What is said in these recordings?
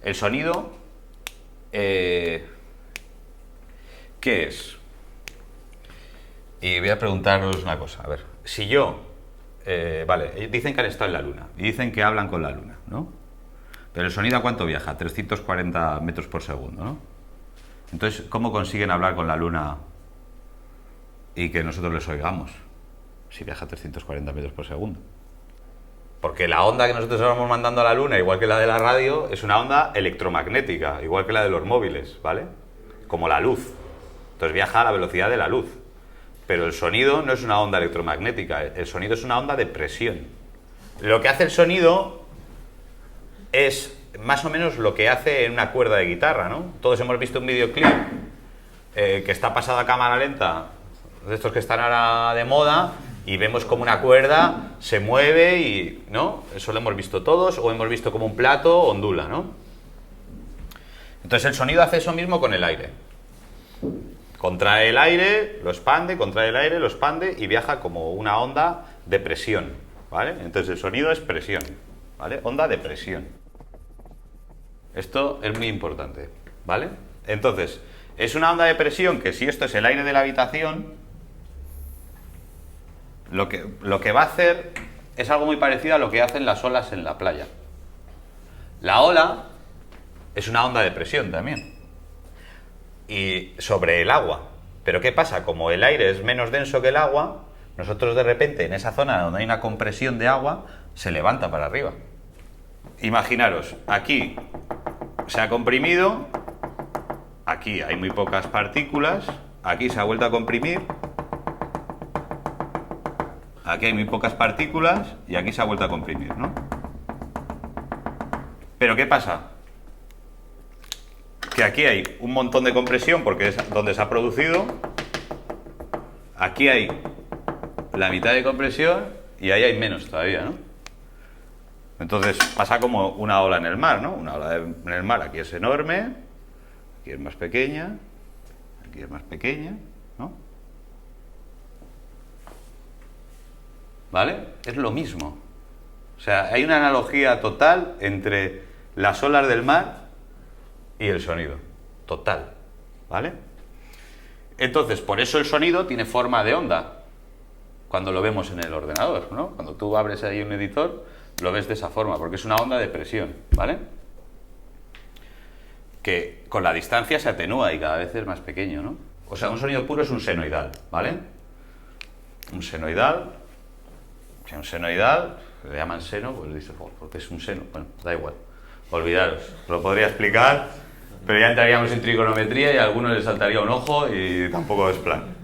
el sonido, ¿qué es? Y voy a preguntaros una cosa, a ver, si yo, vale, dicen que han estado en la Luna, y dicen que hablan con la Luna, ¿no? Pero el sonido, ¿a cuánto viaja? 340 metros por segundo, ¿no? Entonces, ¿cómo consiguen hablar con la Luna y que nosotros les oigamos si viaja a 340 metros por segundo? Porque la onda que nosotros vamos mandando a la Luna, igual que la de la radio, es una onda electromagnética, igual que la de los móviles, ¿vale? Como la luz. Entonces viaja a la velocidad de la luz. Pero el sonido no es una onda electromagnética, el sonido es una onda de presión. Lo que hace el sonido es más o menos lo que hace en una cuerda de guitarra, ¿no? Todos hemos visto un videoclip que está pasado a cámara lenta, de estos que están ahora de moda, y vemos como una cuerda se mueve y, ¿no? Eso lo hemos visto todos, o hemos visto como un plato ondula, ¿no? Entonces el sonido hace eso mismo con el aire. Contrae el aire, lo expande, contrae el aire, lo expande y viaja como una onda de presión, ¿vale? Entonces el sonido es presión, ¿vale? Onda de presión. Esto es muy importante, ¿vale? Entonces, es una onda de presión que si esto es el aire de la habitación, lo que va a hacer es algo muy parecido a lo que hacen las olas en la playa. La ola es una onda de presión también. Y sobre el agua. Pero ¿qué pasa? Como el aire es menos denso que el agua, nosotros de repente en esa zona donde hay una compresión de agua, se levanta para arriba. Imaginaros, aquí se ha comprimido, aquí hay muy pocas partículas, aquí se ha vuelto a comprimir, aquí hay muy pocas partículas y aquí se ha vuelto a comprimir, ¿no? Pero ¿qué pasa? Que aquí hay un montón de compresión porque es donde se ha producido, aquí hay la mitad de compresión y ahí hay menos todavía, ¿no? Entonces pasa como una ola en el mar, ¿no? Una ola en el mar aquí es enorme, aquí es más pequeña, aquí es más pequeña, ¿no? ¿Vale? Es lo mismo. O sea, hay una analogía total entre las olas del mar y el sonido. Total. ¿Vale? Entonces, por eso el sonido tiene forma de onda cuando lo vemos en el ordenador, ¿no? Cuando tú abres ahí un editor, lo ves de esa forma, porque es una onda de presión, ¿vale? Que con la distancia se atenúa y cada vez es más pequeño, ¿no? O sea, un sonido puro es un senoidal, ¿vale? Un senoidal, o sea, un senoidal, le llaman seno, pues dices, oh, porque es un seno, bueno, da igual, olvidaros, lo podría explicar, pero ya entraríamos en trigonometría y a algunos les saltaría un ojo y tampoco es plan.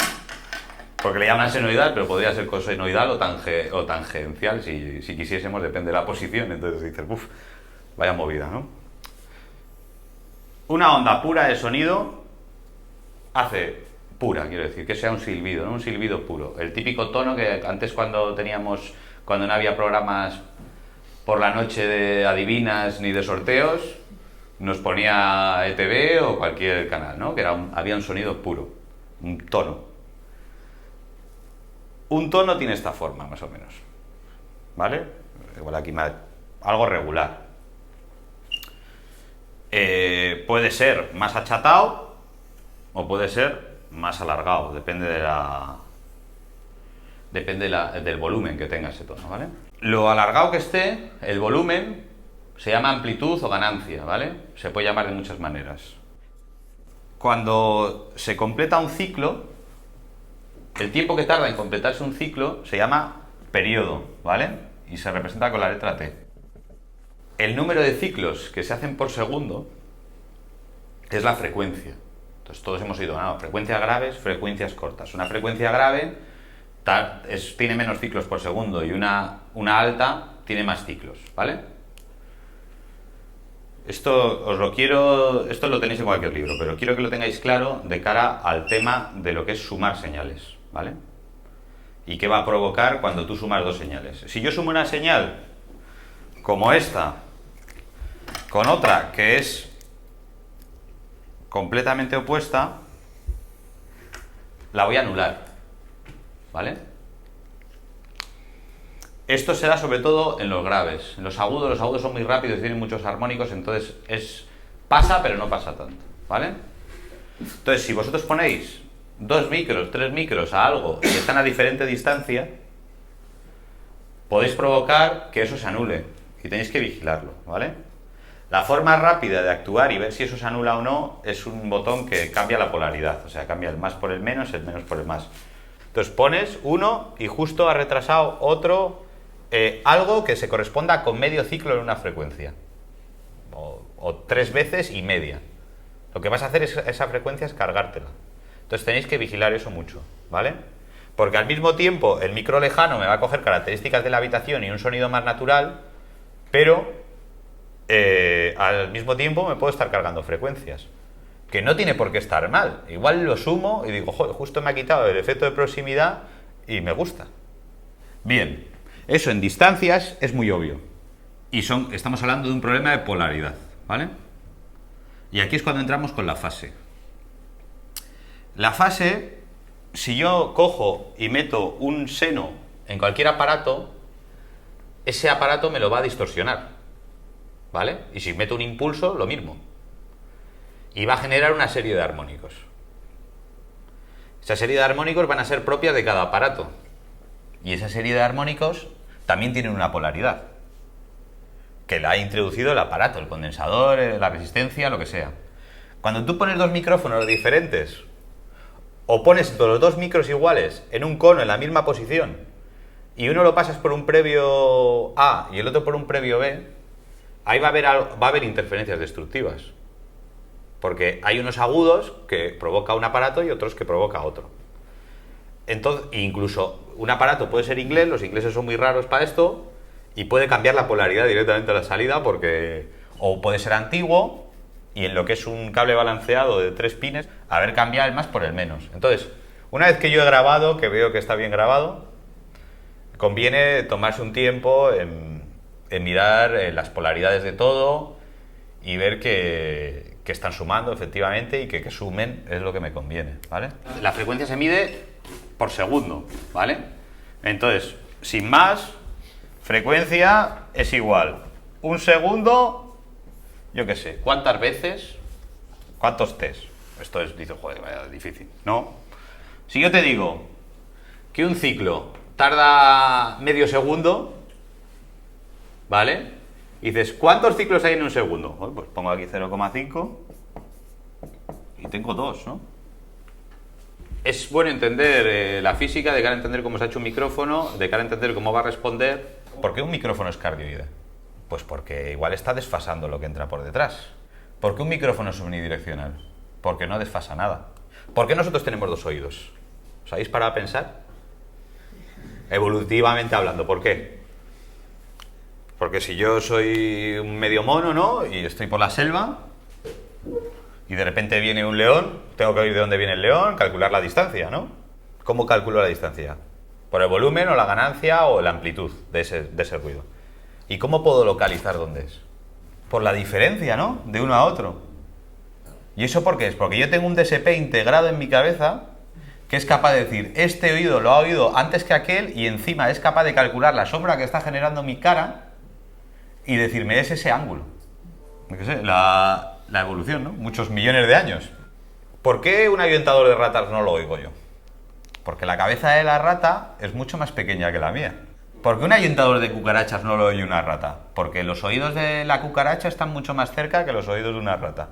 Porque le llaman senoidal, pero podría ser cosenoidal o tangencial, si quisiésemos, depende de la posición. Entonces dices, uff, vaya movida, ¿no? Una onda pura de sonido hace pura, quiero decir, que sea un silbido, ¿no? Un silbido puro. El típico tono que antes cuando no había programas por la noche de adivinas ni de sorteos, nos ponía ETV o cualquier canal, ¿no? Que había un sonido puro, un tono. Un tono tiene esta forma, más o menos, ¿vale? Igual aquí algo regular. Puede ser más achatado o puede ser más alargado, depende del volumen que tenga ese tono, ¿vale? Lo alargado que esté, el volumen, se llama amplitud o ganancia, ¿vale? Se puede llamar de muchas maneras. Cuando se completa un ciclo, el tiempo que tarda en completarse un ciclo se llama periodo, ¿vale? Y se representa con la letra T. El número de ciclos que se hacen por segundo es la frecuencia. Entonces todos hemos oído, frecuencias graves, frecuencias cortas. Una frecuencia grave tiene menos ciclos por segundo y una alta tiene más ciclos, ¿vale? Esto lo tenéis en cualquier libro, pero quiero que lo tengáis claro de cara al tema de lo que es sumar señales, ¿vale? ¿Y qué va a provocar cuando tú sumas dos señales? Si yo sumo una señal como esta con otra que es completamente opuesta, la voy a anular, ¿vale? Esto se da sobre todo en los graves. En los agudos son muy rápidos y tienen muchos armónicos, entonces es Pasa, pero no pasa tanto, ¿vale? Entonces, si vosotros ponéis 2 micros, 3 micros a algo y están a diferente distancia, podéis provocar que eso se anule y tenéis que vigilarlo, ¿vale? La forma rápida de actuar y ver si eso se anula o no es un botón que cambia la polaridad, o sea, cambia el más por el menos por el más. Entonces pones uno y justo ha retrasado otro, algo que se corresponda con medio ciclo en una frecuencia, o 3 veces y media. Lo que vas a hacer es esa frecuencia es cargártela. Entonces tenéis que vigilar eso mucho, ¿vale? Porque al mismo tiempo el micro lejano me va a coger características de la habitación y un sonido más natural, pero al mismo tiempo me puedo estar cargando frecuencias, que no tiene por qué estar mal. Igual lo sumo y digo, joder, justo me ha quitado el efecto de proximidad y me gusta. Bien, eso en distancias es muy obvio. Y estamos hablando de un problema de polaridad, ¿vale? Y aquí es cuando entramos con la fase. La fase, si yo cojo y meto un seno en cualquier aparato, ese aparato me lo va a distorsionar, ¿vale? Y si meto un impulso, lo mismo. Y va a generar una serie de armónicos. Esa serie de armónicos van a ser propias de cada aparato. Y esa serie de armónicos también tienen una polaridad, que la ha introducido el aparato, el condensador, la resistencia, lo que sea. Cuando tú pones 2 micrófonos diferentes, o pones los 2 micros iguales en un cono en la misma posición, y uno lo pasas por un previo A y el otro por un previo B, ahí va a haber interferencias destructivas. Porque hay unos agudos que provoca un aparato y otros que provoca otro. Entonces, incluso un aparato puede ser inglés, los ingleses son muy raros para esto, y puede cambiar la polaridad directamente a la salida, o puede ser antiguo, y en lo que es un cable balanceado de 3 pines, haber cambiado el más por el menos. Entonces, una vez que yo he grabado, que veo que está bien grabado, conviene tomarse un tiempo en mirar las polaridades de todo y ver que están sumando efectivamente y que sumen es lo que me conviene, ¿vale? La frecuencia se mide por segundo, ¿vale? Entonces, sin más, frecuencia es igual un segundo, yo qué sé, ¿cuántas veces? ¿Cuántos test? Esto es, dice, joder, vaya difícil, ¿no? Si yo te digo que un ciclo tarda medio segundo, ¿vale? Y dices, ¿cuántos ciclos hay en un segundo? Pues pongo aquí 0,5 y tengo 2, ¿no? Es bueno entender la física, de cara a entender cómo se ha hecho un micrófono, de cara a entender cómo va a responder. ¿Por qué un micrófono es cardioide? Pues porque igual está desfasando lo que entra por detrás. ¿Por qué un micrófono es unidireccional? Porque no desfasa nada. ¿Por qué nosotros tenemos 2 oídos? ¿Os habéis parado a pensar? Evolutivamente hablando, ¿por qué? Porque si yo soy un medio mono, ¿no? Y estoy por la selva y de repente viene un león, tengo que oír de dónde viene el león, calcular la distancia, ¿no? ¿Cómo calculo la distancia? Por el volumen o la ganancia o la amplitud de ese ruido. ¿Y cómo puedo localizar dónde es? Por la diferencia, ¿no? De uno a otro. ¿Y eso por qué es? Porque yo tengo un DSP integrado en mi cabeza que es capaz de decir, este oído lo ha oído antes que aquel y encima es capaz de calcular la sombra que está generando mi cara y decirme, es ese ángulo. Yo qué sé, la evolución, ¿no? Muchos millones de años. ¿Por qué un ahuyentador de ratas no lo oigo yo? Porque la cabeza de la rata es mucho más pequeña que la mía. ¿Por qué un ahuyentador de cucarachas no lo oye una rata? Porque los oídos de la cucaracha están mucho más cerca que los oídos de una rata.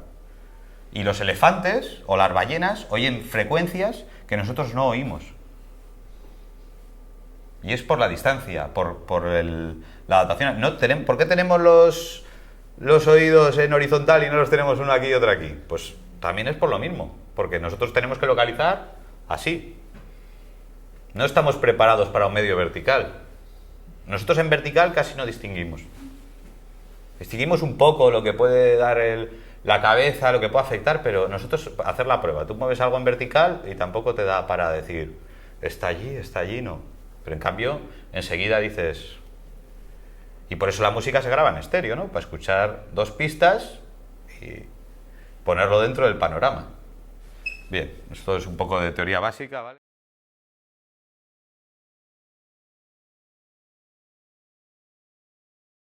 Y los elefantes o las ballenas oyen frecuencias que nosotros no oímos. Y es por la distancia, por la adaptación. ¿Por qué tenemos los oídos en horizontal y no los tenemos uno aquí y otro aquí? Pues también es por lo mismo, porque nosotros tenemos que localizar así. No estamos preparados para un medio vertical. Nosotros en vertical casi no distinguimos. Distinguimos un poco lo que puede dar la cabeza, lo que puede afectar, pero nosotros hacer la prueba. Tú mueves algo en vertical y tampoco te da para decir, está allí, no. Pero en cambio, enseguida dices... Y por eso la música se graba en estéreo, ¿no? Para escuchar 2 pistas y ponerlo dentro del panorama. Bien, esto es un poco de teoría básica, ¿vale?